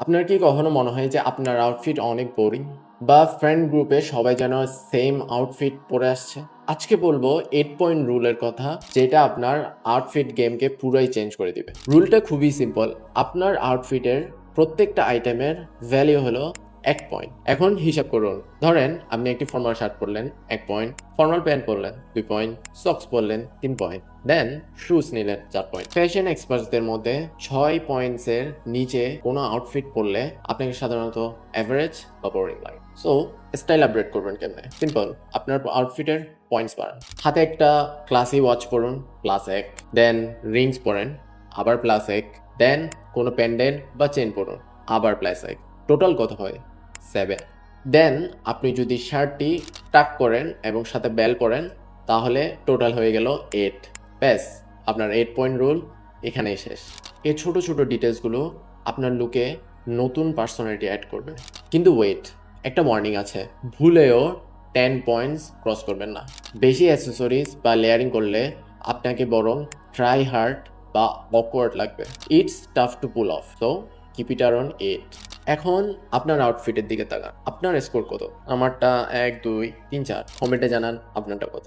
আপনার কি কখনো মনে হয় যে আপনার আউটফিট অনেক বোরিং? বা ফ্রেন্ড গ্রুপে সবাই যেন সেম আউটফিট পরে আসছে? আজকে বলবো 8 পয়েন্ট রুলের কথা, যেটা আপনার আউটফিট গেমকে পুরাই চেঞ্জ করে দিবে। রুলটা খুবই সিম্পল। আপনার আউটফিটের প্রত্যেকটা আইটেমের ভ্যালু হলো 1 পয়েন্ট। এখন হিসাব করুন। ধরেন আপনি একটি ফর্মাল শার্ট পরলেন 1 পয়েন্ট, ফর্মাল প্যান্ট পরলেন 2 পয়েন্ট, সক্স পরলেন 3 পয়েন্ট, দেন শুজ নিলেন 4 পয়েন্ট। ফ্যাশন এক্সপার্টসদের মধ্যে 6 পয়েন্টসের নিচে কোনো আউটফিট পরলে আপনাকে সাধারণত অ্যাভারেজ বা বোরিং লাগে। সো স্টাইল আপগ্রেড করবেন কেমনে? সিম্পল, আপনার আউটফিটের পয়েন্টস বাড়ান। হাতে একটা ক্লাসি ওয়াচ পরুন, +1, দেন রিংস পরেন, আবার +1, দেন কোনো প্যান্ডেল বা চেন পরুন, আবার +1। টোটাল কত হয়? 7। দেন আপনি যদি শার্টটি টাক করেন এবং সাথে বেল পরেন, তাহলে টোটাল হয়ে গেল 8। ব্যাস, আপনার 8 পয়েন্ট রুল এখানেই শেষ। এই ছোট ছোট ডিটেলসগুলো আপনার লুকে নতুন পার্সোনালিটি অ্যাড করবে। কিন্তু ওয়েট, একটা ওয়ার্নিং আছে। ভুলেও 10 পয়েন্টস ক্রস করবেন না। বেশি অ্যাক্সেসরিজ বা লেয়ারিং করলে আপনাকে বরং ট্রাই হার্ড বা অকওয়ার্ড লাগবে। It's tough to pool of, so keep it around 8। এখন আপনার আউটফিটের দিকে তাকান। আপনার স্কোর কত? আমারটা 1, 2, 3, 4। কমেন্টে জানান আপনারটা কত।